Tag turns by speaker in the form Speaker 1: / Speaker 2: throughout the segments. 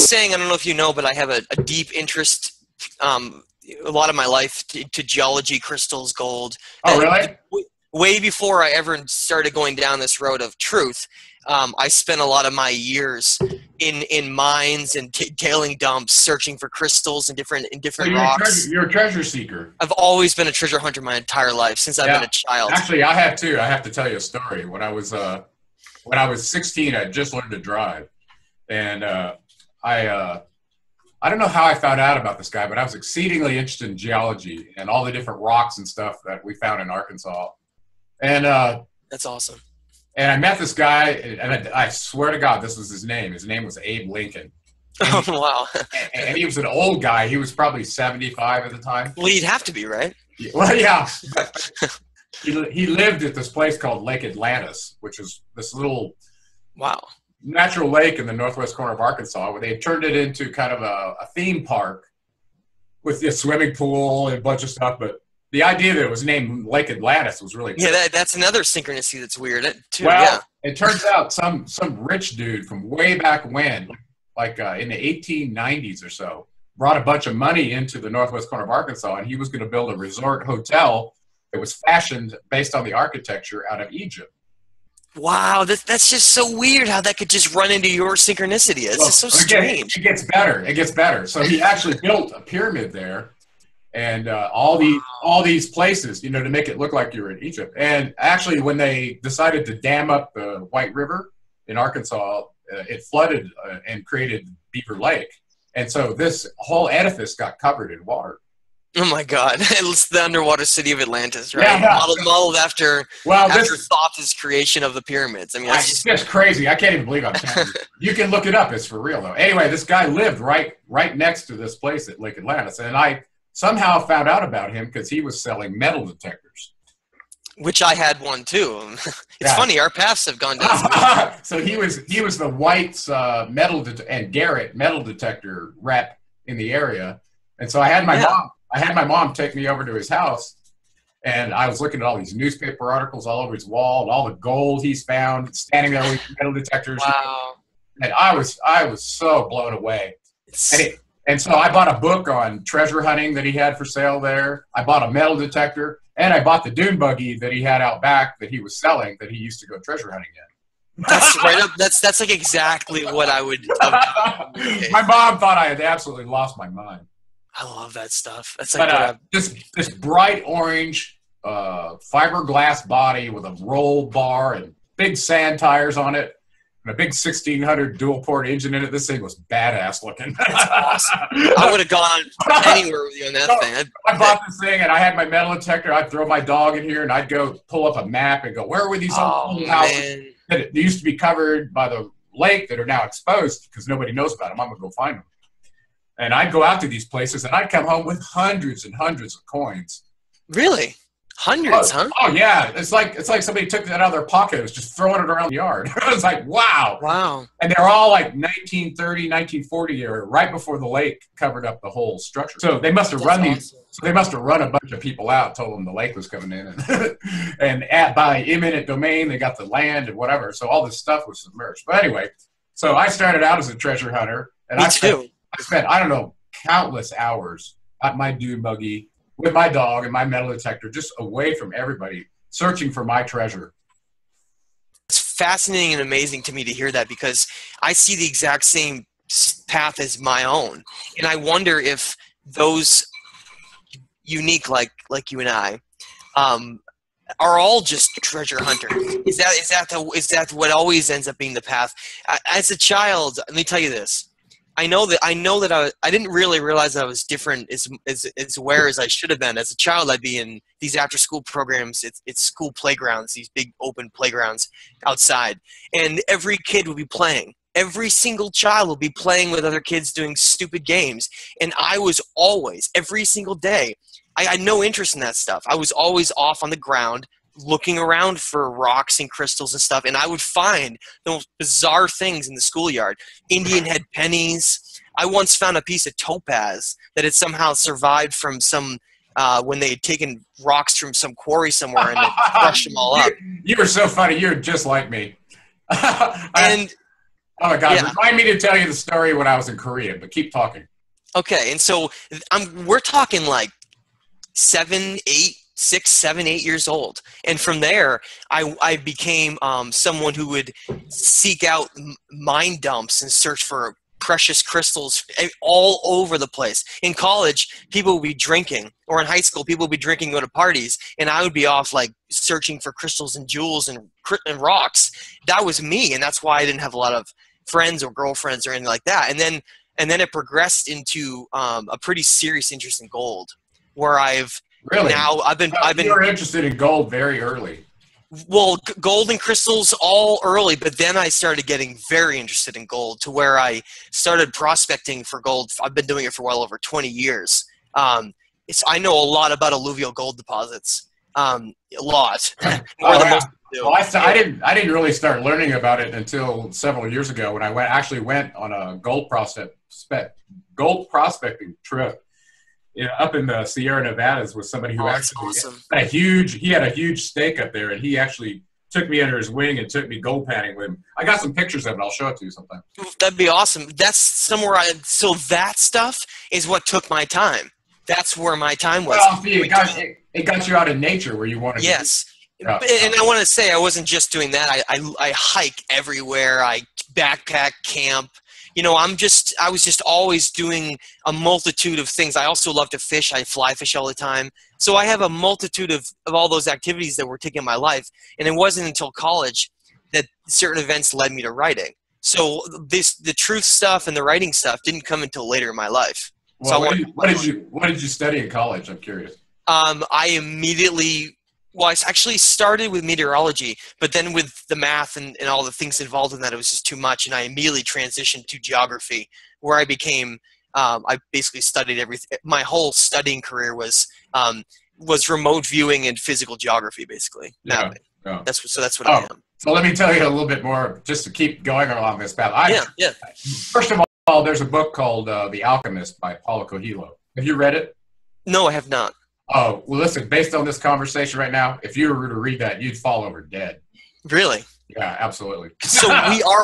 Speaker 1: saying, I don't know if you know, but I have a deep interest, a lot of my life to geology, crystals, gold.
Speaker 2: Oh, really?
Speaker 1: Way before I ever started going down this road of truth, I spent a lot of my years in mines and tailing dumps, searching for crystals and different rocks.
Speaker 2: You're a treasure seeker.
Speaker 1: I've always been a treasure hunter my entire life since I've been a child.
Speaker 2: Actually, I have too. I have to tell you a story. When I was 16, I just learned to drive, and I don't know how I found out about this guy, but I was exceedingly interested in geology and all the different rocks and stuff that we found in Arkansas. And
Speaker 1: that's awesome.
Speaker 2: And I met this guy, and I swear to God, this was his name. His name was Abe Lincoln.
Speaker 1: Oh, wow.
Speaker 2: And he was an old guy. He was probably 75 at the time.
Speaker 1: Well, you'd have to be, right?
Speaker 2: Well, yeah. He lived at this place called Lake Atlantis, which is this little natural lake in the northwest corner of Arkansas, where they had turned it into kind of a theme park with a swimming pool and a bunch of stuff. But the idea that it was named Lake Atlantis was really cool.
Speaker 1: Yeah, that's another synchronicity that's weird, too.
Speaker 2: Well, it turns out some rich dude from way back when, like in the 1890s or so, brought a bunch of money into the northwest corner of Arkansas, and he was going to build a resort hotel that was fashioned based on the architecture out of Egypt.
Speaker 1: Wow, that's just so weird how that could just run into your synchronicity. It's just so strange.
Speaker 2: It gets better. It gets better. So he actually built a pyramid there, and all these places, to make it look like you were in Egypt. And actually, when they decided to dam up the White River in Arkansas, it flooded and created Beaver Lake. And so this whole edifice got covered in water.
Speaker 1: Oh my God! It's the underwater city of Atlantis, right?
Speaker 2: Yeah.
Speaker 1: Modeled after Thoth's creation of the pyramids. I mean,
Speaker 2: it's just crazy. I can't even believe I'm telling you. You can look it up. It's for real, though. Anyway, this guy lived right next to this place at Lake Atlantis, and I somehow found out about him because he was selling metal detectors.
Speaker 1: Which I had one too. It's funny, our paths have gone down.
Speaker 2: So he was the White's and Garrett metal detector rep in the area, and so I had my mom take me over to his house, and I was looking at all these newspaper articles all over his wall and all the gold he's found standing there with metal detectors.
Speaker 1: Wow!
Speaker 2: And I was so blown away. And so I bought a book on treasure hunting that he had for sale there. I bought a metal detector, and I bought the dune buggy that he had out back that he was selling that he used to go treasure hunting in.
Speaker 1: That's right up. That's like exactly what I would.
Speaker 2: My mom thought I had absolutely lost my mind.
Speaker 1: I love that stuff. That's like
Speaker 2: this bright orange fiberglass body with a roll bar and big sand tires on it. A big 1600 dual port engine in it. This thing was badass looking.
Speaker 1: That's awesome. I would have gone anywhere with you on that thing.
Speaker 2: I bought this thing, and I had my metal detector. I'd throw my dog in here, and I'd go pull up a map and go, where were these old houses that used to be covered by the lake that are now exposed because nobody knows about them? I'm going to go find them. And I'd go out to these places, and I'd come home with hundreds and hundreds of coins.
Speaker 1: Really? Hundreds, huh?
Speaker 2: Oh, yeah. It's like somebody took that out of their pocket and was just throwing it around the yard. I was like, wow.
Speaker 1: Wow.
Speaker 2: And they're all like 1930, 1940 era, right before the lake covered up the whole structure. So they must have run a bunch of people out, told them the lake was coming in. And by eminent domain, they got the land and whatever. So all this stuff was submerged. But anyway, so I started out as a treasure hunter. And I spent, I don't know, countless hours at my dune buggy with my dog and my metal detector, just away from everybody, searching for my treasure.
Speaker 1: It's fascinating and amazing to me to hear that because I see the exact same path as my own. And I wonder if those unique, like you and I, are all just treasure hunters. Is that what always ends up being the path? As a child, let me tell you this. I know that I didn't really realize that I was different as aware as I should have been. As a child, I'd be in these after-school programs. It's school playgrounds, these big open playgrounds outside, and every kid would be playing. Every single child would be playing with other kids doing stupid games, and I was always, every single day, I had no interest in that stuff. I was always off on the ground, looking around for rocks and crystals and stuff, and I would find the most bizarre things in the schoolyard. Indian head pennies. I once found a piece of topaz that had somehow survived from some when they had taken rocks from some quarry somewhere and crushed them all up.
Speaker 2: You were so funny. You're just like me.
Speaker 1: And
Speaker 2: Oh my God!
Speaker 1: Yeah.
Speaker 2: Remind me to tell you the story when I was in Korea, but keep talking.
Speaker 1: Okay, and so we're talking like 6, 7, 8 years old, and from there, I became someone who would seek out mine dumps and search for precious crystals all over the place. In college, people would be drinking, or in high school, people would be drinking, go to parties, and I would be off like searching for crystals and jewels and rocks. That was me, and that's why I didn't have a lot of friends or girlfriends or anything like that. And then it progressed into a pretty serious interest in gold, where I've been
Speaker 2: You were interested in gold very early.
Speaker 1: Well, gold and crystals all early, but then I started getting very interested in gold, to where I started prospecting for gold. I've been doing it for well over 20 years. I know a lot about alluvial gold deposits, a lot. More than most people do.
Speaker 2: Well, I didn't really start learning about it until several years ago when I went on a gold prospecting trip. Up in the Sierra Nevadas with somebody who actually had a huge stake up there, and he actually took me under his wing and took me gold panning with him. I got some pictures of it. I'll show it to you sometime.
Speaker 1: That'd be awesome. That's somewhere so that stuff is what took my time. That's where my time was.
Speaker 2: Well, it got you out in nature where you wanted to.
Speaker 1: Yes. And I want to say I wasn't just doing that. I hike everywhere. I backpack, camp. I was just always doing a multitude of things. I also love to fish. I fly fish all the time. So I have a multitude of all those activities that were taking my life. And it wasn't until college that certain events led me to writing. So the truth stuff and the writing stuff didn't come until later in my life.
Speaker 2: Well, what did you study in college? I'm curious.
Speaker 1: I actually started with meteorology, but then with the math and all the things involved in that, it was just too much, and I immediately transitioned to geography, where I became, I basically studied everything. My whole studying career was remote viewing and physical geography, basically.
Speaker 2: Yeah.
Speaker 1: That's what I am.
Speaker 2: So let me tell you a little bit more, just to keep going along this path. First of all, there's a book called The Alchemist by Paulo Coelho. Have you read it?
Speaker 1: No, I have not.
Speaker 2: Oh, well, listen, based on this conversation right now, if you were to read that, you'd fall over dead.
Speaker 1: Really?
Speaker 2: Yeah, absolutely.
Speaker 1: So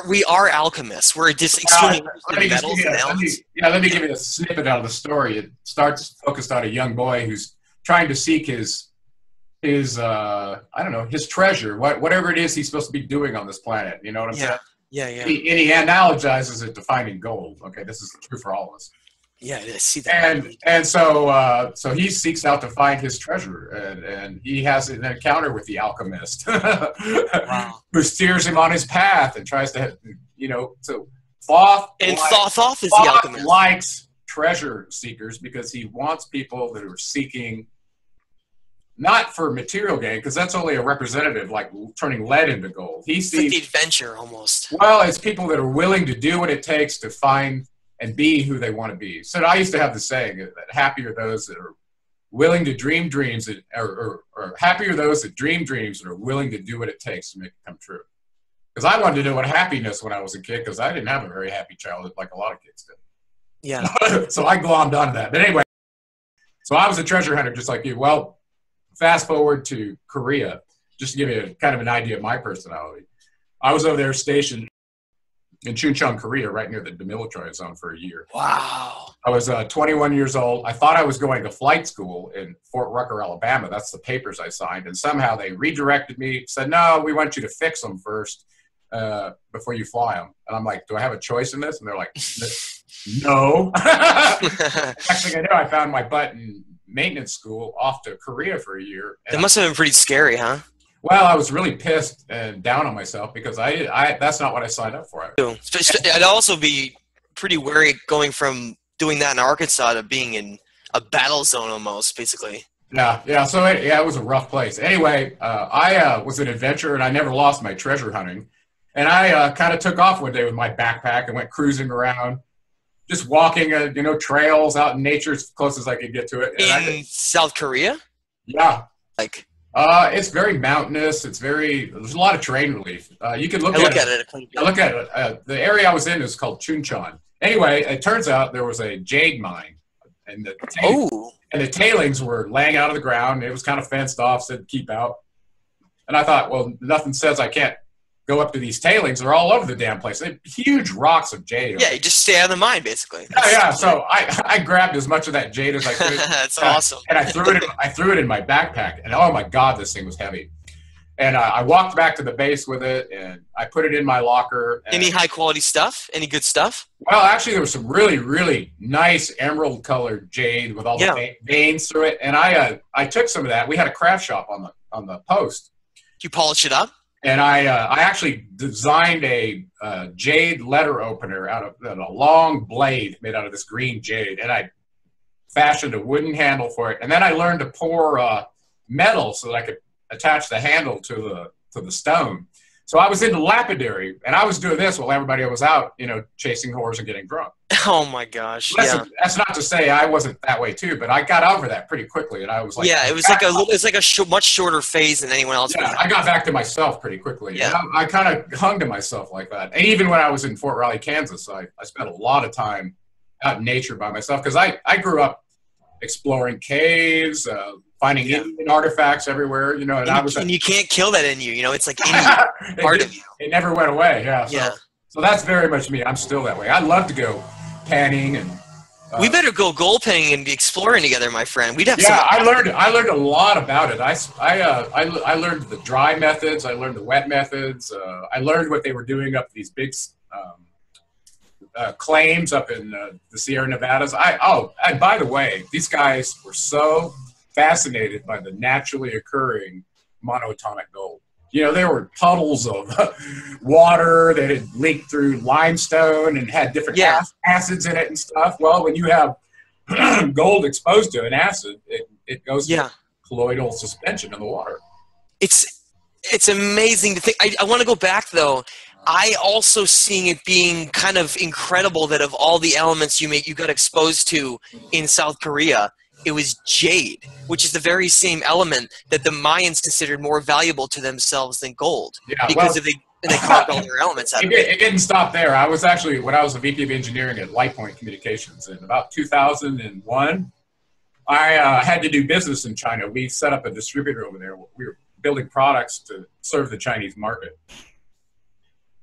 Speaker 1: we are alchemists. We're just extremely interested in metals and elements.
Speaker 2: Let me give you a snippet out of the story. It starts focused on a young boy who's trying to seek his treasure, whatever it is he's supposed to be doing on this planet. You know what I'm saying?
Speaker 1: Yeah.
Speaker 2: He analogizes it to finding gold. Okay, this is true for all of us.
Speaker 1: Yeah, I see that.
Speaker 2: And so he seeks out to find his treasure, and he has an encounter with the alchemist, who steers him on his path and tries to, so Thoth is the alchemist. Likes treasure seekers because he wants people that are seeking not for material gain, because that's only a representative, like turning lead into gold. He sees
Speaker 1: like the adventure almost.
Speaker 2: Well, it's people that are willing to do what it takes to find and be who they want to be. So I used to have the saying that happy are those that are willing to dream dreams, or happy are those that dream dreams and are willing to do what it takes to make it come true. Because I wanted to know what happiness when I was a kid, because I didn't have a very happy childhood like a lot of kids did.
Speaker 1: Yeah.
Speaker 2: So I glommed onto that. But anyway, so I was a treasure hunter just like you. Well, fast forward to Korea, just to give you kind of an idea of my personality. I was over there stationed in Chuncheon, Korea, right near the demilitarized zone for a year.
Speaker 1: Wow.
Speaker 2: I was 21 years old. I thought I was going to flight school in Fort Rucker, Alabama. That's the papers I signed. And somehow they redirected me, said, no, we want you to fix them first before you fly them. And I'm like, do I have a choice in this? And they're like, no. Next thing I know, I found my butt in maintenance school off to Korea for a year.
Speaker 1: That must have been pretty scary, huh?
Speaker 2: Well, I was really pissed and down on myself because I that's not what I signed up for.
Speaker 1: I'd also be pretty wary going from doing that in Arkansas to being in a battle zone almost, basically.
Speaker 2: Yeah. So it was a rough place. Anyway, I was an adventurer and I never lost my treasure hunting. And I kind of took off one day with my backpack and went cruising around, just walking, trails out in nature as close as I could get to it. And
Speaker 1: in South Korea?
Speaker 2: Yeah.
Speaker 1: Like.
Speaker 2: It's very mountainous. There's a lot of terrain relief. You can look at it. The area I was in is called Chuncheon. Anyway, it turns out there was a jade mine, and the tailings were laying out of the ground. It was kind of fenced off, said keep out. And I thought, well, nothing says I can't go up to these tailings. They're all over the damn place. They're huge rocks of jade.
Speaker 1: Yeah, you just stay out of the mine, basically.
Speaker 2: Yeah. So I grabbed as much of that jade as I could.
Speaker 1: That's awesome.
Speaker 2: And I threw it in my backpack. And oh my God, this thing was heavy. And I walked back to the base with it, and I put it in my locker.
Speaker 1: Any high quality stuff? Any good stuff?
Speaker 2: Well, actually, there was some really, really nice emerald colored jade with all the veins through it. And I took some of that. We had a craft shop on the post.
Speaker 1: You polish it up?
Speaker 2: And I actually designed a jade letter opener out of a long blade made out of this green jade, and I fashioned a wooden handle for it. And then I learned to pour metal so that I could attach the handle to the stone. So I was into lapidary, and I was doing this while everybody was out, chasing whores and getting drunk.
Speaker 1: Oh my gosh!
Speaker 2: That's not to say I wasn't that way too, but I got over that pretty quickly, and I was like,
Speaker 1: it was like a much shorter phase than anyone else.
Speaker 2: Yeah, I got back to myself pretty quickly. Yeah, and I kind of hung to myself like that. And even when I was in Fort Riley, Kansas, I spent a lot of time out in nature by myself because I grew up exploring caves, finding Indian artifacts everywhere, and
Speaker 1: you can't kill that in you, it's like part of you.
Speaker 2: It never went away. So that's very much me. I'm still that way. I love to go panning and.
Speaker 1: We better go gold panning and exploring together, my friend. We'd have.
Speaker 2: Yeah, I learned a lot about it. I learned the dry methods. I learned the wet methods. I learned what they were doing up these big claims up in the Sierra Nevadas. And by the way, these guys were so fascinated by the naturally occurring monoatomic gold. There were puddles of water that had leaked through limestone and had different acids in it and stuff. Well, when you have gold exposed to an acid, it goes to colloidal suspension in the water.
Speaker 1: It's amazing to think. I want to go back, though. I also seeing it being kind of incredible that of all the elements you got exposed to in South Korea, it was jade, which is the very same element that the Mayans considered more valuable to themselves than gold. Yeah, because they carved all their elements out of it.
Speaker 2: It didn't stop there. I was actually, when I was a VP of engineering at LightPoint Communications in about 2001, I had to do business in China. We set up a distributor over there. We were building products to serve the Chinese market.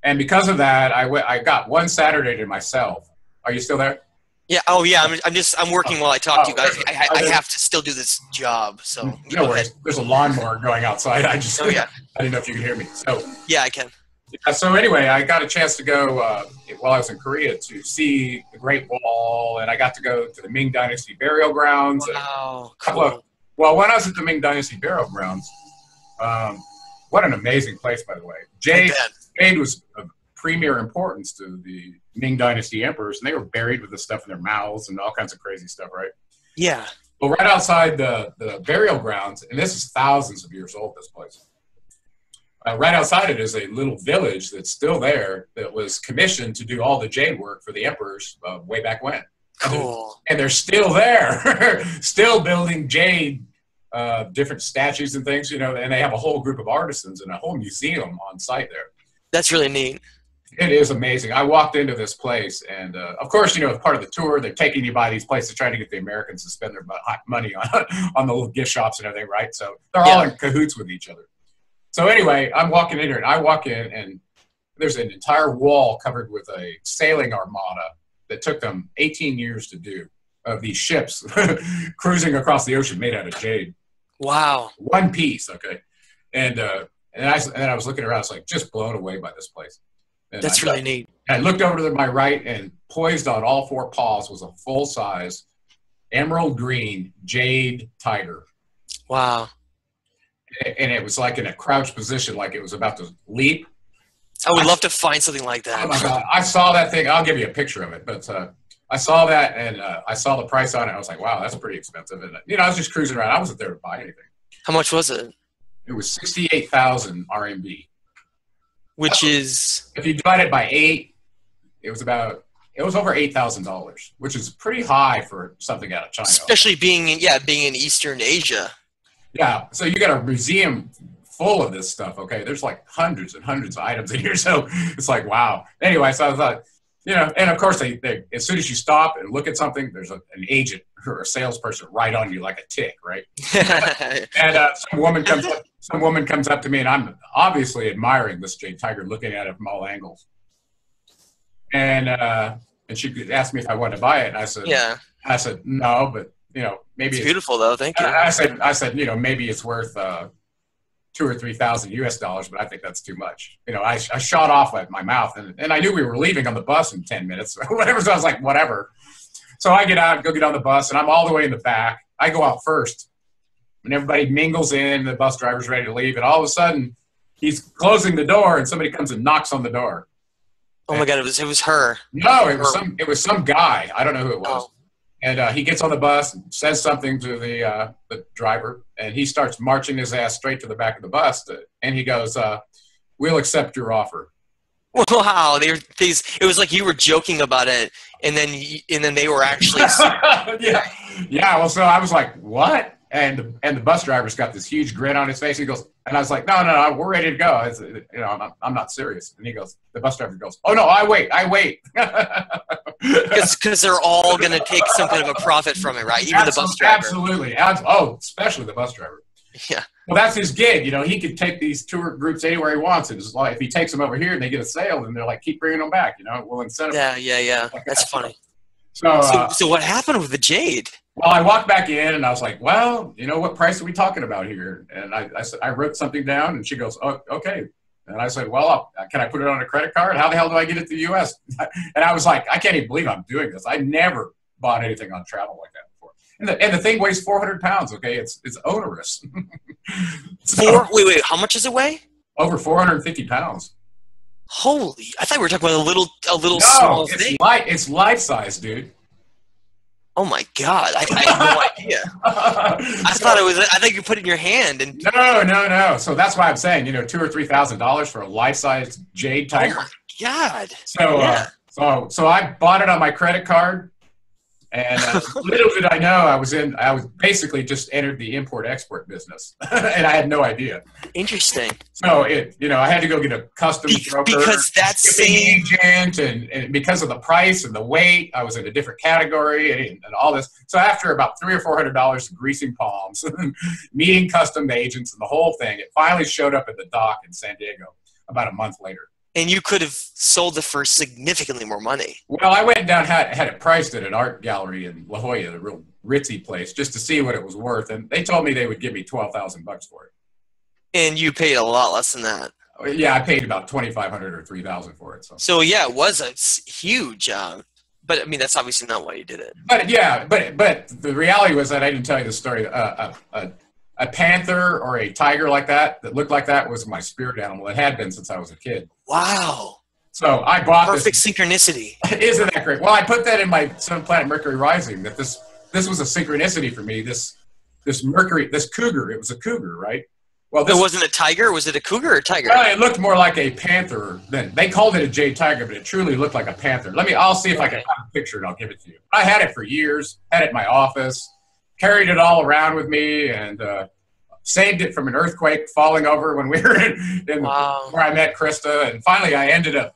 Speaker 2: And because of that, I got one Saturday to myself. Are you still there?
Speaker 1: Yeah. Oh, yeah. I'm working while I talk to you guys. I have to still do this job. So
Speaker 2: no worries. There's a lawnmower going outside. I didn't know if you can hear me. So
Speaker 1: yeah, I can.
Speaker 2: So anyway, I got a chance to go while I was in Korea to see the Great Wall, and I got to go to the Ming Dynasty burial grounds.
Speaker 1: Wow. Cool.
Speaker 2: Well, when I was at the Ming Dynasty burial grounds, what an amazing place, by the way. Jade was of premier importance to the Ming Dynasty emperors, and they were buried with the stuff in their mouths and all kinds of crazy stuff, right?
Speaker 1: Yeah.
Speaker 2: Well, right outside the burial grounds, and this is thousands of years old, this place. Right outside it is a little village that's still there that was commissioned to do all the jade work for the emperors way back when.
Speaker 1: Cool.
Speaker 2: And they're still there, still building jade, different statues and things, and they have a whole group of artisans and a whole museum on site there.
Speaker 1: That's really neat.
Speaker 2: It is amazing. I walked into this place, and of course, as part of the tour, they're taking you by these places, trying to get the Americans to spend their money on the little gift shops and everything, right? So they're all in cahoots with each other. So anyway, I'm walking in here, and I walk in, and there's an entire wall covered with a sailing armada that took them 18 years to do, of these ships cruising across the ocean made out of jade.
Speaker 1: Wow.
Speaker 2: One piece, okay. And I was looking around, I was like just blown away by this place. And
Speaker 1: that's really neat.
Speaker 2: I looked over to my right, and poised on all four paws was a full-size emerald green jade tiger.
Speaker 1: Wow.
Speaker 2: And it was like in a crouched position, like it was about to leap.
Speaker 1: I would love to find something like that.
Speaker 2: Oh my God. I saw that thing. I'll give you a picture of it. But I saw that, and I saw the price on it. I was like, wow, that's pretty expensive. And I was just cruising around. I wasn't there to buy anything.
Speaker 1: How much was it?
Speaker 2: It was 68,000 RMB.
Speaker 1: Which is,
Speaker 2: if you divide it by 8, it was over $8,000, which is pretty high for something out of China.
Speaker 1: Especially being in Eastern Asia.
Speaker 2: Yeah, so you got a museum full of this stuff. Okay, there's like hundreds and hundreds of items in here, so it's like wow. Anyway, so I thought You know, and of course, they as soon as you stop and look at something, there's an agent or a salesperson right on you like a tick, right? And some woman comes up to me, and I'm obviously admiring this jade tiger, looking at it from all angles. And she asked me if I wanted to buy it, and I said,
Speaker 1: Yeah.
Speaker 2: I said no, but you know, maybe
Speaker 1: It's beautiful though. Thank you.
Speaker 2: I said, you know, maybe it's worth $2,000 or $3,000, but I think that's too much. You know, I shot off at my mouth, and I knew we were leaving on the bus in 10 minutes or whatever. So I was like, whatever. So I get out, go get on the bus, and I'm all the way in the back. I go out first, and everybody mingles in. The bus driver's ready to leave, and all of a sudden, he's closing the door, and somebody comes and knocks on the door.
Speaker 1: Oh my God! It was her.
Speaker 2: No, it was some guy. I don't know who it was.
Speaker 1: Oh.
Speaker 2: And he gets on the bus, and says something to the driver, and he starts marching his ass straight to the back of the bus. And he goes, "We'll accept your offer."
Speaker 1: Wow! It was like you were joking about it, and then they were actually.
Speaker 2: yeah. Well, so I was like, "What?" And the bus driver's got this huge grin on his face. He goes, and I was like, "No, we're ready to go." You know, I'm not serious. And he goes, the bus driver goes, "Oh no, I wait."
Speaker 1: Because they're all going to take some kind of a profit from it, right? Even the bus driver.
Speaker 2: Absolutely. Oh, especially the bus driver.
Speaker 1: Yeah.
Speaker 2: Well, that's his gig. You know, he could take these tour groups anywhere he wants. It's like if he takes them over here and they get a sale, and they're like, keep bringing them back. You know, we'll incentivize.
Speaker 1: Yeah. That's funny.
Speaker 2: So
Speaker 1: what happened with the jade?
Speaker 2: Well, I walked back in, and I was like, well, you know, what price are we talking about here? And I said, I wrote something down, and she goes, oh, okay. And I said, well, can I put it on a credit card? How the hell do I get it to the U.S.? And I was like, I can't even believe I'm doing this. I never bought anything on travel like that before. And the thing weighs 400 pounds, okay? It's onerous.
Speaker 1: Wait, how much does it weigh?
Speaker 2: Over 450 pounds.
Speaker 1: Holy, I thought we were talking about a little small thing.
Speaker 2: It's life size, dude.
Speaker 1: Oh my God, I had no idea. I think you put it in your hand and.
Speaker 2: No. So that's why I'm saying, you know, $2,000 or $3,000 for a life-size jade tiger.
Speaker 1: Oh my God.
Speaker 2: So,
Speaker 1: yeah.
Speaker 2: So I bought it on my credit card, and little did I know I was basically just entered the import-export business, and I had no idea.
Speaker 1: Interesting.
Speaker 2: So I had to go get a customs broker,
Speaker 1: because that's same
Speaker 2: agent, and because of the price and the weight, I was in a different category and all this. So after about $300 or $400 greasing palms, meeting custom agents and the whole thing, it finally showed up at the dock in San Diego about a month later.
Speaker 1: And you could have sold it for significantly more money.
Speaker 2: Well, I went down, had it priced at an art gallery in La Jolla, a real ritzy place, just to see what it was worth. And they told me they would give me $12,000 for it.
Speaker 1: And you paid a lot less than that.
Speaker 2: Yeah, I paid about $2,500 or $3,000 for it. So
Speaker 1: yeah, it was a huge. But I mean, that's obviously not why you did it.
Speaker 2: But yeah, but the reality was that I didn't tell you the story. A panther or a tiger like that looked like that was my spirit animal. It had been since I was a kid.
Speaker 1: Wow.
Speaker 2: So I bought
Speaker 1: perfect synchronicity.
Speaker 2: Isn't that great? Well, I put that in my Sun Planet Mercury Rising, that this was a synchronicity for me. This Mercury, this cougar, it was a cougar, right? Well,
Speaker 1: it wasn't a tiger. Was it a cougar or a tiger?
Speaker 2: Well, it looked more like a panther. Then they called it a jade tiger, but it truly looked like a panther. I'll see if I can find a picture and I'll give it to you. I had it for years. Had it in my office. Carried it all around with me, and saved it from an earthquake falling over when we were where I met Krista. And finally, I ended up.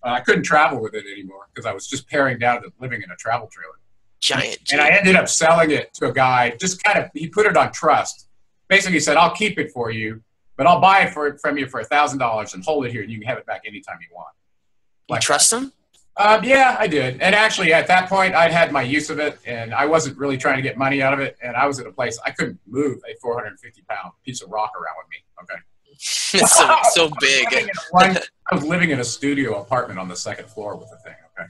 Speaker 2: I couldn't travel with it anymore because I was just paring down to living in a travel trailer.
Speaker 1: Giant.
Speaker 2: And I ended up selling it to a guy. Just kind of, he put it on trust. Basically, he said, "I'll keep it for you, but I'll buy it from you for $1,000 and hold it here, and you can have it back anytime you want."
Speaker 1: You trust him?
Speaker 2: Yeah, I did. And actually, at that point, I'd had my use of it, and I wasn't really trying to get money out of it. And I was at a place I couldn't move a 450-pound piece of rock around with me. Okay.
Speaker 1: It's so big.
Speaker 2: I was living in a studio apartment on the second floor with the thing. Okay.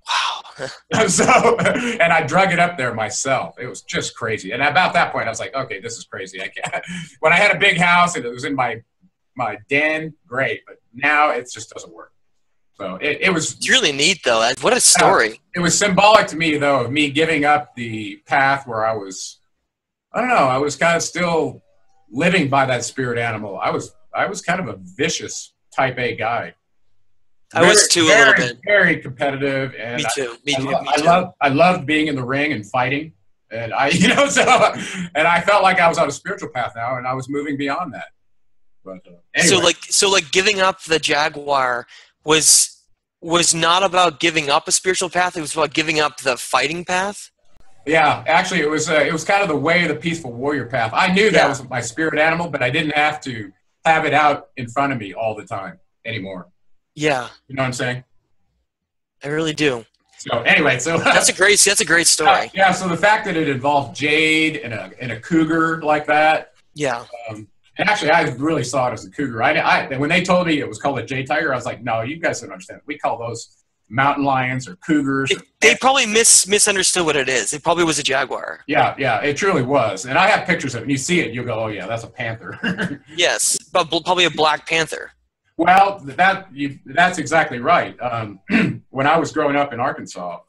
Speaker 1: Wow.
Speaker 2: And I drug it up there myself. It was just crazy. And about that point, I was like, okay, this is crazy. I can't. When I had a big house and it was in my den, great. But now it just doesn't work. So it was.
Speaker 1: It's really neat, though. What a story.
Speaker 2: It was symbolic to me, though, of me giving up the path where I was kind of still living by that spirit animal. I was kind of a vicious type A guy.
Speaker 1: I was too, a little bit.
Speaker 2: Very competitive, and
Speaker 1: me too.
Speaker 2: I loved being in the ring and fighting, and I felt like I was on a spiritual path now, and I was moving beyond that. But anyway.
Speaker 1: So giving up the jaguar was was not about giving up a spiritual path. It was about giving up the fighting path.
Speaker 2: Yeah, actually, it was kind of the way of the peaceful warrior path. I knew that was my spirit animal, but I didn't have to have it out in front of me all the time anymore.
Speaker 1: Yeah.
Speaker 2: You know what I'm saying?
Speaker 1: I really do.
Speaker 2: So anyway,
Speaker 1: that's a great story.
Speaker 2: Yeah. So the fact that it involved jade and a cougar like that.
Speaker 1: Yeah.
Speaker 2: And actually, I really saw it as a cougar. When they told me it was called a jade tiger, I was like, no, you guys don't understand. We call those mountain lions or cougars.
Speaker 1: They probably misunderstood what it is. It probably was a jaguar.
Speaker 2: Yeah, it truly was. And I have pictures of it. And you see it, you'll go, oh yeah, that's a panther.
Speaker 1: Yes, but probably a black panther.
Speaker 2: Well, that's exactly right. When I was growing up in Arkansas,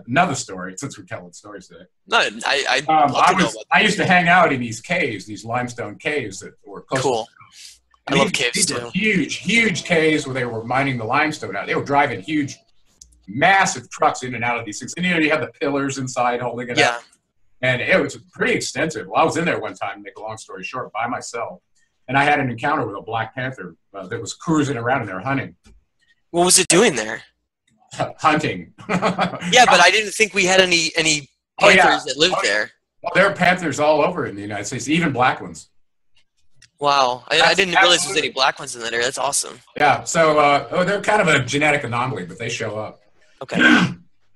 Speaker 2: another story, since we're telling stories today.
Speaker 1: No,
Speaker 2: I used to hang out in these caves, these limestone caves that were close.
Speaker 1: Cool. I love caves too.
Speaker 2: Were huge caves where they were mining the limestone out. They were driving huge, massive trucks in and out of these things. And you have the pillars inside holding it up. And it was pretty extensive. Well, I was in there one time, to make a long story short, by myself. And I had an encounter with a black panther that was cruising around in there hunting.
Speaker 1: What was it doing there?
Speaker 2: Hunting.
Speaker 1: Yeah, but I didn't think we had any panthers that lived there.
Speaker 2: Well, there are panthers all over in the United States, even black ones.
Speaker 1: Wow. I didn't realize there was any black ones in that area. That's awesome.
Speaker 2: Yeah, so they're kind of a genetic anomaly, but they show up.
Speaker 1: Okay.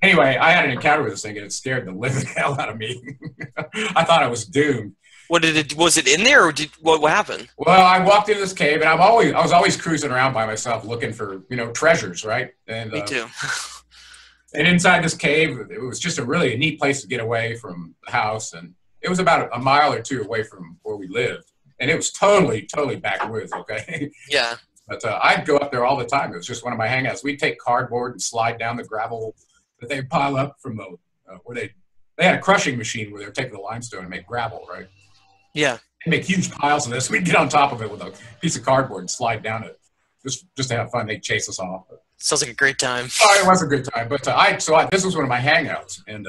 Speaker 2: Anyway, I had an encounter with this thing, and it scared the living hell out of me. I thought I was doomed.
Speaker 1: Was it in there, or what happened?
Speaker 2: Well, I walked into this cave, and I was always cruising around by myself looking for treasures, right? And
Speaker 1: me too.
Speaker 2: And inside this cave, it was just a really neat place to get away from the house, and it was about a mile or two away from where we lived, and it was totally backwoods. Okay.
Speaker 1: Yeah.
Speaker 2: But I'd go up there all the time. It was just one of my hangouts. We'd take cardboard and slide down the gravel that they'd pile up from where they had a crushing machine where they were taking the limestone and make gravel, right?
Speaker 1: Yeah.
Speaker 2: They make huge piles of this. We'd get on top of it with a piece of cardboard and slide down it, just to have fun. They'd chase us off.
Speaker 1: Sounds like a great time.
Speaker 2: Oh, it was a good time. But this was one of my hangouts, and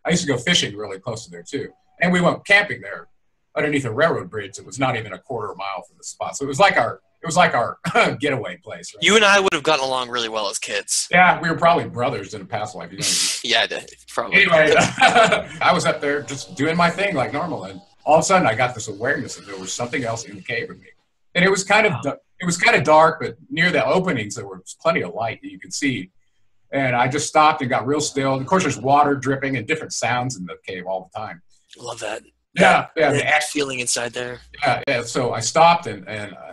Speaker 2: I used to go fishing really close to there too. And we went camping there underneath a railroad bridge that was not even a quarter mile from the spot. So it was like our getaway place. Right?
Speaker 1: You and I would have gotten along really well as kids.
Speaker 2: Yeah, we were probably brothers in a past life.
Speaker 1: Yeah, probably.
Speaker 2: Anyway, I was up there just doing my thing like normal, and all of a sudden I got this awareness that there was something else in the cave with me. And it was kind of dark, but near the openings there was plenty of light that you could see. And I just stopped and got real still. And of course, there's water dripping and different sounds in the cave all the time.
Speaker 1: Love that.
Speaker 2: Yeah.
Speaker 1: That feeling inside there.
Speaker 2: Yeah. So I stopped and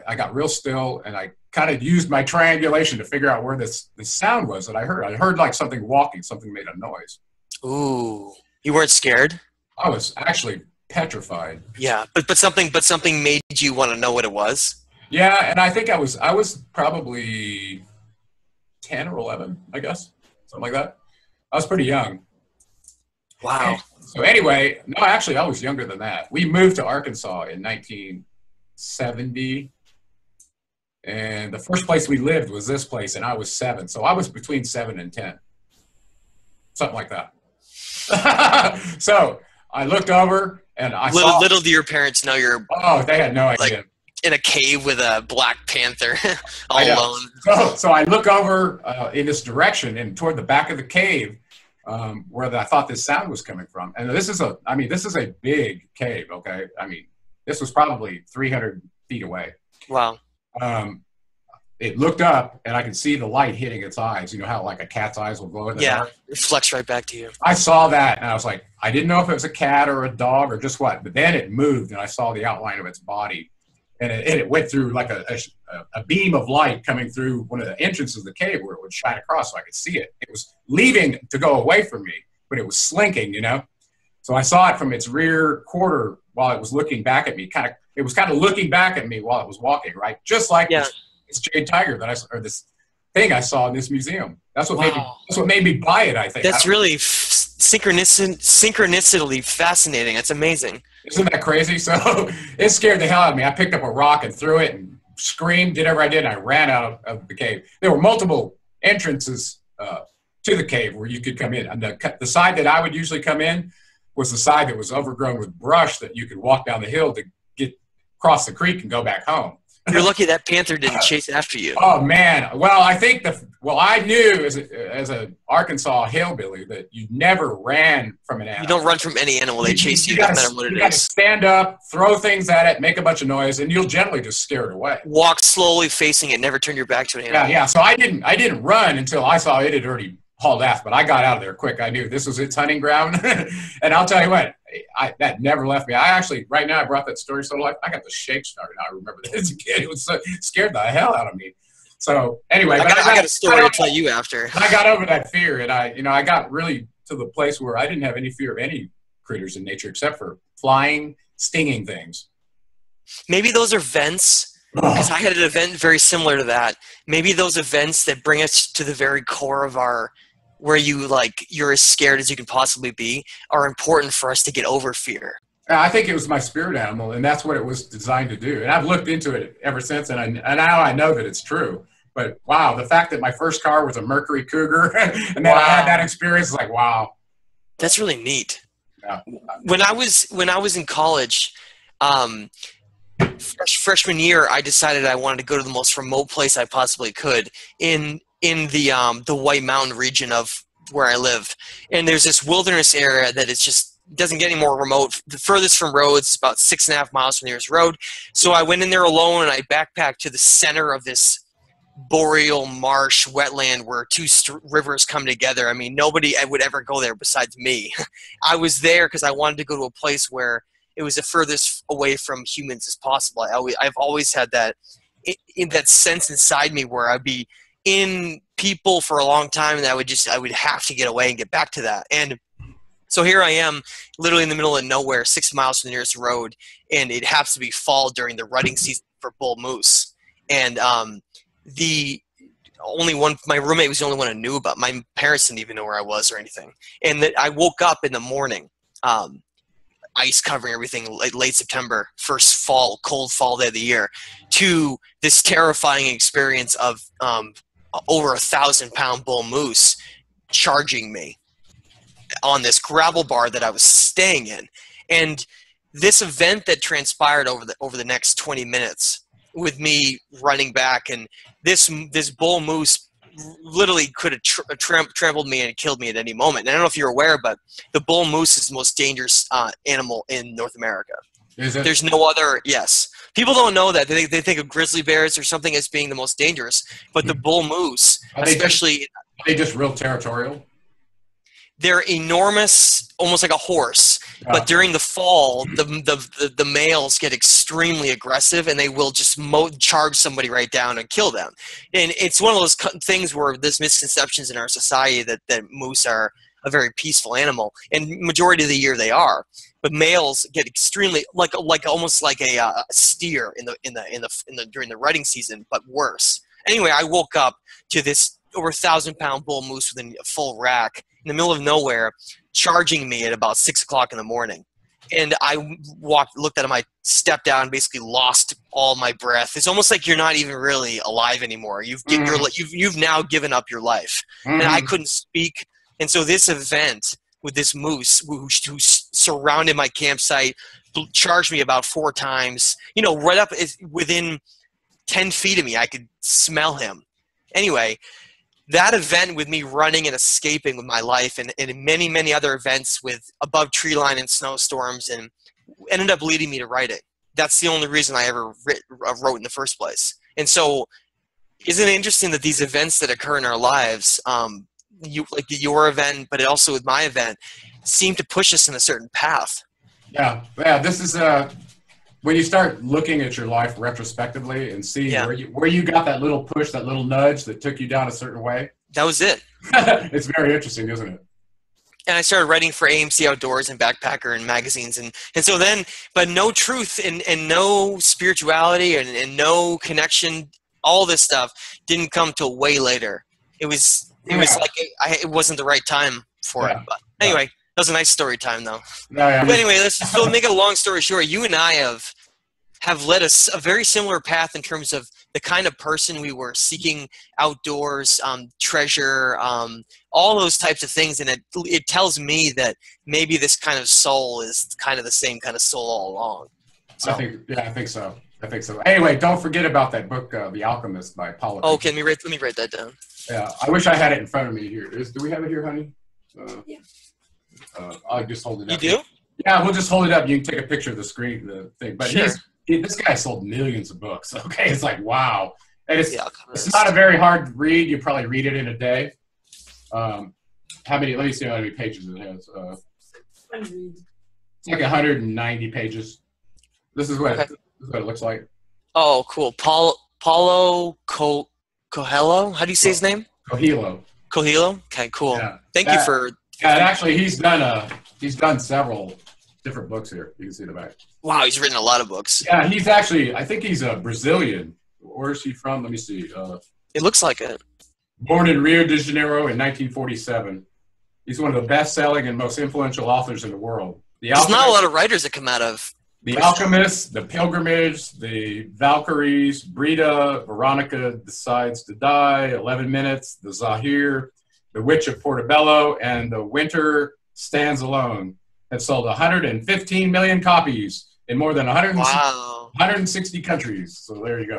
Speaker 2: I got real still, and I kind of used my triangulation to figure out where this sound was that I heard. I heard like something walking. Something made a noise.
Speaker 1: Ooh. You weren't scared?
Speaker 2: I was actually petrified.
Speaker 1: Yeah, but something made you want to know what it was.
Speaker 2: Yeah, and I think I was probably 10 or 11, I guess, something like that. I was pretty young.
Speaker 1: Wow.
Speaker 2: So anyway, no, actually, I was younger than that. We moved to Arkansas in 1970, and the first place we lived was this place, and I was 7. So I was between 7 and 10, something like that. So I looked over, and I saw...
Speaker 1: Little do your parents know you're...
Speaker 2: Oh, they had no idea.
Speaker 1: Like, in a cave with a black panther all alone.
Speaker 2: So I look over in this direction and toward the back of the cave where I thought this sound was coming from. And this is a big cave, okay? I mean, this was probably 300 feet away.
Speaker 1: Wow.
Speaker 2: It looked up, and I could see the light hitting its eyes. You know how like a cat's eyes will glow in the dark?
Speaker 1: It reflects right back to you.
Speaker 2: I saw that, and I was like, I didn't know if it was a cat or a dog or just what. But then it moved, and I saw the outline of its body. And it went through like a beam of light coming through one of the entrances of the cave where it would shine across so I could see it. It was leaving to go away from me, but it was slinking, So I saw it from its rear quarter while it was looking back at me. It was kind of looking back at me while it was walking, right? Just like this jade tiger or this thing I saw in this museum. That's what made me buy it, I think.
Speaker 1: That's really synchronicity fascinating. It's amazing.
Speaker 2: Isn't that crazy? So it scared the hell out of me. I picked up a rock and threw it and screamed, did whatever I did, and I ran out of the cave. There were multiple entrances to the cave where you could come in. And the side that I would usually come in was the side that was overgrown with brush that you could walk down the hill to get across the creek and go back home.
Speaker 1: You're lucky that panther didn't chase after you.
Speaker 2: Oh man! Well, I think I knew as a Arkansas hillbilly that you never ran from an animal.
Speaker 1: You don't run from any animal; they chase you, no matter what it is.
Speaker 2: You got to stand up, throw things at it, make a bunch of noise, and you'll generally just scare it away.
Speaker 1: Walk slowly, facing it. Never turn your back to an animal.
Speaker 2: Yeah. So I didn't run until I saw it had already hauled ass, but I got out of there quick. I knew this was its hunting ground, and I'll tell you what, that never left me. I actually, right now, I brought that story so to life. I got the shakes started. I remember that as a kid. It was scared the hell out of me. So anyway,
Speaker 1: I got a story to tell you after.
Speaker 2: I got over that fear, and I got really to the place where I didn't have any fear of any critters in nature except for flying, stinging things.
Speaker 1: Maybe those are vents. Because I had an event very similar to that. Maybe those events that bring us to the very core of where you're as scared as you can possibly be, are important for us to get over fear.
Speaker 2: I think it was my spirit animal, and that's what it was designed to do. And I've looked into it ever since, and now I know that it's true. But wow, the fact that my first car was a Mercury Cougar, and then I had that experience, is like, wow.
Speaker 1: That's really neat.
Speaker 2: Yeah.
Speaker 1: When I was in college, freshman year, I decided I wanted to go to the most remote place I possibly could in the White Mountain region of where I live. And there's this wilderness area that is just doesn't get any more remote. The furthest from roads is about 6.5 miles from the nearest road. So I went in there alone, and I backpacked to the center of this boreal marsh wetland where two rivers come together. I mean, nobody would ever go there besides me. I was there because I wanted to go to a place where it was the furthest away from humans as possible. I've always had that in that sense inside me where I'd be in people for a long time, and I would have to get away and get back to that. And so here I am, literally in the middle of nowhere, 6 miles from the nearest road, and it happens to be fall during the rutting season for bull moose. And my roommate was the only one I knew about. My parents didn't even know where I was or anything. And I woke up in the morning, ice covering everything, late September, first cold fall day of the year, to this terrifying experience of over 1,000-pound bull moose charging me on this gravel bar that I was staying in. And this event that transpired over the next 20 minutes with me running back, and this bull moose literally could have trampled me and killed me at any moment. And I don't know if you're aware, but the bull moose is the most dangerous animal in North America.
Speaker 2: Is it?
Speaker 1: There's no other. Yes. People don't know that. They think of grizzly bears or something as being the most dangerous, but the bull moose,
Speaker 2: Are they just real territorial?
Speaker 1: They're enormous, almost like a horse. Yeah. But during the fall, the males get extremely aggressive, and they will just charge somebody right down and kill them. And it's one of those things where there's misconceptions in our society that moose are a very peaceful animal, and majority of the year they are. But males get extremely almost like a steer during the rutting season, but worse. Anyway, I woke up to this over 1,000-pound bull moose with a full rack in the middle of nowhere, charging me at about 6 o'clock in the morning. And I looked at him, I stepped down, basically lost all my breath. It's almost like you're not even really alive anymore. You've now given up your life. Mm-hmm. And I couldn't speak. And so this event with this moose who surrounded my campsite, charged me about 4 times, right up within 10 feet of me. I could smell him. Anyway, that event with me running and escaping with my life, and many, many other events with above tree line and snowstorms, and ended up leading me to write it. That's the only reason I ever wrote in the first place. And so isn't it interesting that these events that occur in our lives, like your event, but also with my event, seem to push us in a certain path? Yeah.
Speaker 2: This is when you start looking at your life retrospectively and see where you got that little push, that little nudge that took you down a certain way.
Speaker 1: That was it.
Speaker 2: It's very interesting, isn't it?
Speaker 1: And I started writing for AMC Outdoors and Backpacker and magazines. And so then, but no truth and no spirituality and no connection, all this stuff didn't come till way later. It was like it wasn't the right time for it. But anyway. That was a nice story time, though. But anyway, so make it a long story short. You and I have led us a very similar path in terms of the kind of person we were seeking outdoors, treasure, all those types of things. And it tells me that maybe this kind of soul is kind of the same kind of soul all along.
Speaker 2: So. I think so. I think so. Anyway, don't forget about that book, The Alchemist by Paulo.
Speaker 1: Oh, okay, let me write that down.
Speaker 2: Yeah, I wish I had it in front of me here. Do we have it here, honey?
Speaker 3: Yeah.
Speaker 2: I'll just hold it up.
Speaker 1: You do?
Speaker 2: Yeah, we'll just hold it up. You can take a picture of the screen, the thing. But
Speaker 1: Sure.
Speaker 2: this guy sold millions of books. Okay, it's like, wow. And it's
Speaker 1: Alchemist.
Speaker 2: not a very hard read. You probably read it in a day. How many? Let me see how many pages it has. It's like 190 pages. This is what it looks like.
Speaker 1: Oh, cool. Paulo Coelho. How do you say his name?
Speaker 2: Coelho.
Speaker 1: Coelho. Okay, cool.
Speaker 2: Yeah.
Speaker 1: Thank you for.
Speaker 2: Yeah, and actually, he's done several different books here. You can see the back.
Speaker 1: Wow, he's written a lot of books.
Speaker 2: Yeah, he's actually. I think he's a Brazilian. Where is he from? Let me see.
Speaker 1: It looks like it.
Speaker 2: Born in Rio de Janeiro in 1947. He's one of the best-selling and most influential authors in the world.
Speaker 1: There's not a lot of writers that come out of
Speaker 2: The Alchemist, The Pilgrimage, The Valkyries, Brida, Veronica Decides to Die, 11 Minutes, The Zahir, The Witch of Portobello, and The Winter Stands Alone have sold 115 million copies in more than 160 countries. So there you go.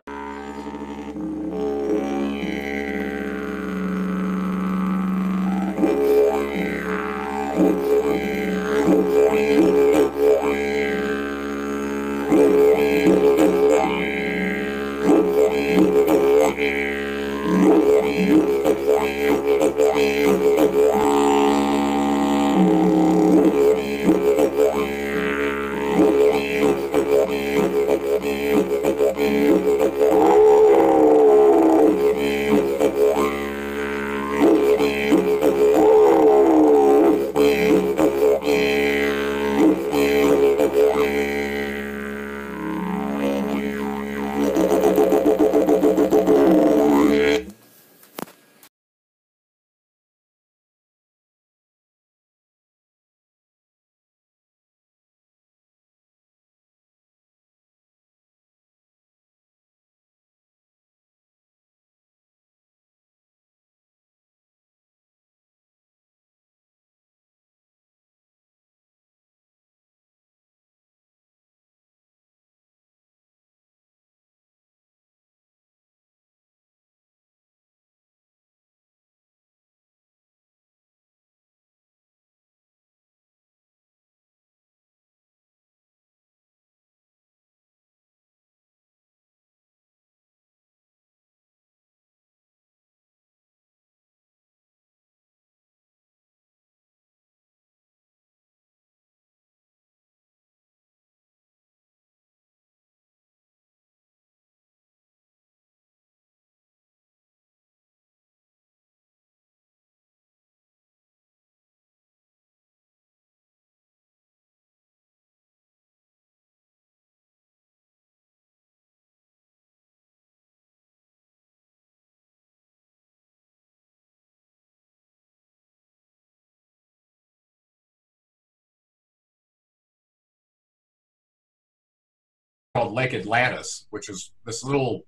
Speaker 2: Called Lake Atlantis, which is this little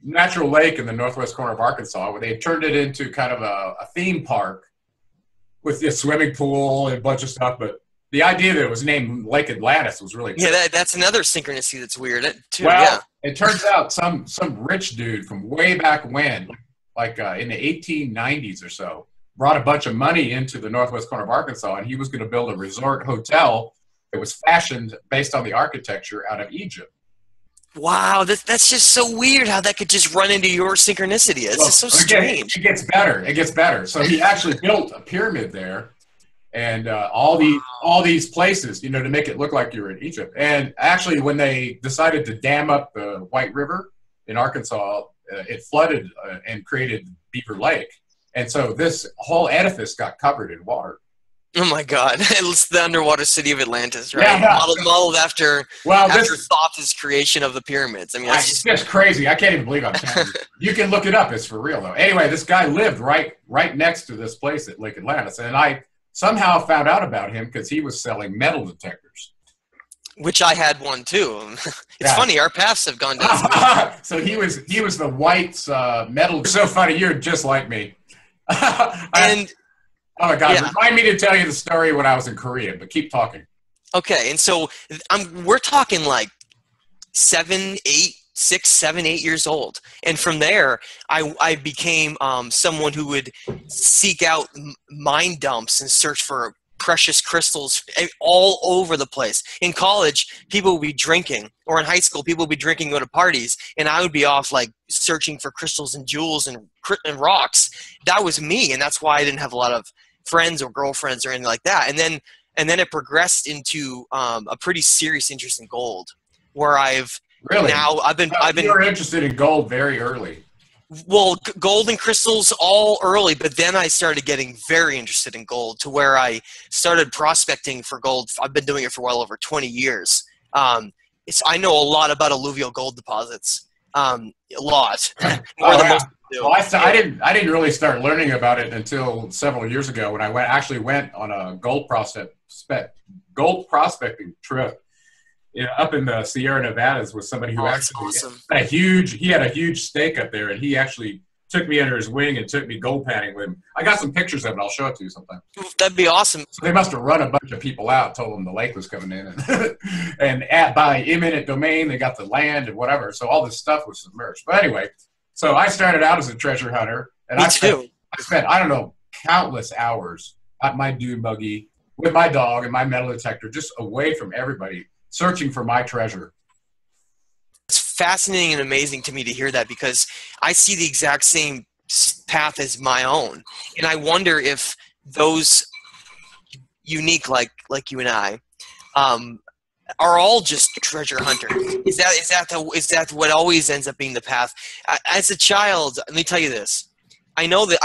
Speaker 2: natural lake in the northwest corner of Arkansas, where they turned it into kind of a theme park with a swimming pool and a bunch of stuff. But the idea that it was named Lake Atlantis was really cool.
Speaker 1: Yeah, that's another synchronicity that's weird too.
Speaker 2: Well, it turns out some rich dude from way back when, like in the 1890s or so, brought a bunch of money into the northwest corner of Arkansas, and he was going to build a resort hotel that was fashioned based on the architecture out of Egypt.
Speaker 1: Wow, that's just so weird how that could just run into your synchronicity. It's just so strange.
Speaker 2: It gets better. It gets better. So he actually built a pyramid there, and all these places, to make it look like you're in Egypt. And actually, when they decided to dam up the White River in Arkansas, it flooded and created Beaver Lake. And so this whole edifice got covered in water.
Speaker 1: Oh my God! It's the underwater city of Atlantis, right?
Speaker 2: Yeah.
Speaker 1: Modeled after Thoth's creation of the pyramids. I mean,
Speaker 2: it's just crazy. I can't even believe I'm telling you. You can look it up. It's for real, though. Anyway, this guy lived right next to this place at Lake Atlantis, and I somehow found out about him because he was selling metal detectors.
Speaker 1: Which I had one too. It's funny. Our paths have gone down.
Speaker 2: So he was the white's metal. So funny. You're just like me. Oh my God! Yeah. Remind me to tell you the story when I was in Korea, but keep talking.
Speaker 1: Okay, and so we're talking like six, 7, 8 years old. And from there, I became someone who would seek out mine dumps and search for precious crystals all over the place. In college, people would be drinking, or in high school, people would be drinking, go to parties, and I would be off like searching for crystals and jewels and rocks. That was me, and that's why I didn't have a lot of friends or girlfriends or anything like that. And then it progressed into a pretty serious interest in gold, where I've been
Speaker 2: You were interested in gold very early.
Speaker 1: Well, gold and crystals all early, but then I started getting very interested in gold, to where I started prospecting for gold. I've been doing it for well over 20 years. I know a lot about alluvial gold deposits, a lot. More than most people do.
Speaker 2: Well, I didn't really start learning about it until several years ago, when I actually went on a gold prospecting trip. Yeah, up in the Sierra Nevadas with somebody who actually had a huge stake up there, and he actually took me under his wing and took me gold panning with him. I got some pictures of it. I'll show it to you sometime.
Speaker 1: That'd be awesome.
Speaker 2: So they must have run a bunch of people out, told them the lake was coming in, and by eminent domain, they got the land and whatever. So all this stuff was submerged. But anyway, so I started out as a treasure hunter, and I spent I don't know, countless hours at my dune buggy with my dog and my metal detector, just away from everybody, searching for my treasure.
Speaker 1: It's fascinating and amazing to me to hear that, because I see the exact same path as my own, and I wonder if those unique like you and I are all just treasure hunters. Is that what always ends up being the path? As a child, let me tell you this. I know that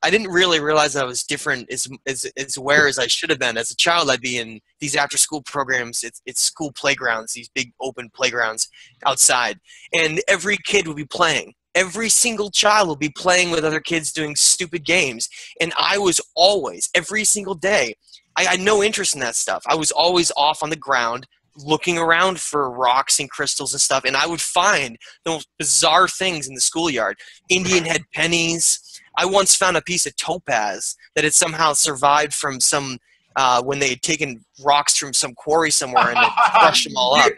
Speaker 1: I didn't really realize that I was different as aware as I should have been. As a child, I'd be in these after-school programs. It's school playgrounds, these big open playgrounds outside, and every kid would be playing. Every single child would be playing with other kids doing stupid games, and I was always, every single day, I had no interest in that stuff. I was always off on the ground, looking around for rocks and crystals and stuff, and I would find the most bizarre things in the schoolyard. Indian head pennies. I once found a piece of topaz that had somehow survived from some when they had taken rocks from some quarry somewhere and crushed them all up.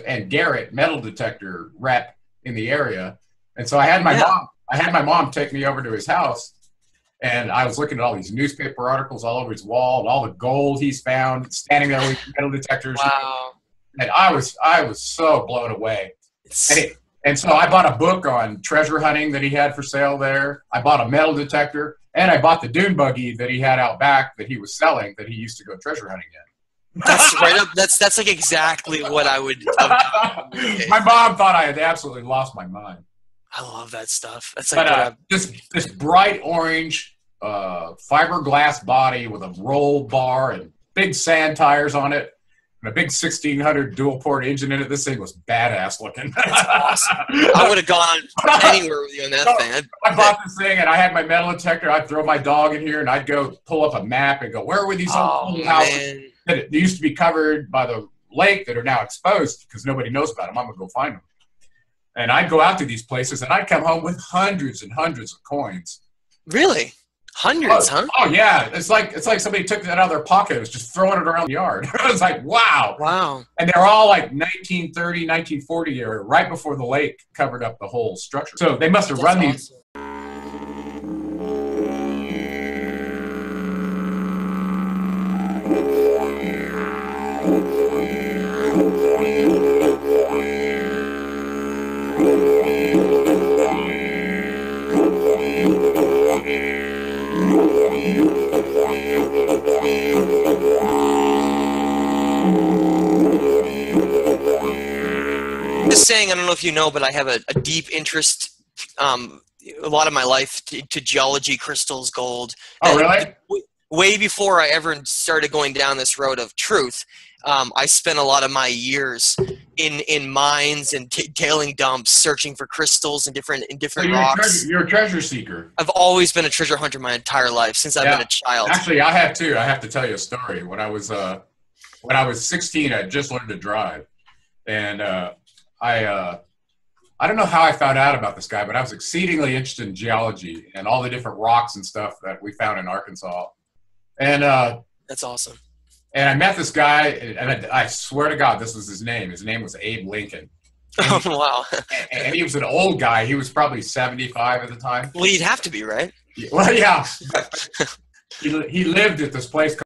Speaker 2: And Garrett, metal detector rep in the area, and so I had my mom take me over to his house. And I was looking at all these newspaper articles all over his wall, and all the gold he's found, standing there with metal detectors.
Speaker 1: Wow!
Speaker 2: And I was so blown away. And so I bought a book on treasure hunting that he had for sale there. I bought a metal detector, and I bought the dune buggy that he had out back that he was selling, that he used to go treasure hunting in.
Speaker 1: That's right up. That's like exactly what I would.
Speaker 2: My mom thought I had absolutely lost my mind.
Speaker 1: I love that stuff. That's like
Speaker 2: this bright orange fiberglass body with a roll bar and big sand tires on it, and a big 1600 dual port engine in it. This thing was badass looking.
Speaker 1: That's awesome. I would have gone anywhere with you on that thing.
Speaker 2: I bought this thing, and I had my metal detector. I'd throw my dog in here, and I'd go pull up a map and go, where were these old houses that used to be covered by the lake that are now exposed because nobody knows about them? I'm gonna go find them. And I'd go out to these places, and I'd come home with hundreds and hundreds of coins.
Speaker 1: Really? Hundreds, huh?
Speaker 2: Oh, yeah. It's like somebody took that out of their pocket and was just throwing it around the yard. I was like, wow.
Speaker 1: Wow.
Speaker 2: And they're all like 1930, 1940 era, right before the lake covered up the whole structure. So they must have run these.
Speaker 1: Just saying, I don't know if you know, but I have a deep interest, a lot of my life, to geology, crystals, gold.
Speaker 2: Oh, really?
Speaker 1: Way before I ever started going down this road of truth, I spent a lot of my years in mines and tailing dumps, searching for crystals and different rocks.
Speaker 2: You're a treasure seeker.
Speaker 1: I've always been a treasure hunter my entire life since I've been a child.
Speaker 2: Actually, I have too. I have to tell you a story. When I was 16, I just learned to drive, and I don't know how I found out about this guy, but I was exceedingly interested in geology and all the different rocks and stuff that we found in Arkansas. And
Speaker 1: that's awesome.
Speaker 2: And I met this guy, and I swear to God, this was his name. His name was Abe Lincoln.
Speaker 1: Oh, wow.
Speaker 2: And he was an old guy. He was probably 75 at the time.
Speaker 1: Well, you'd have to be, right?
Speaker 2: Well, yeah. He lived at this place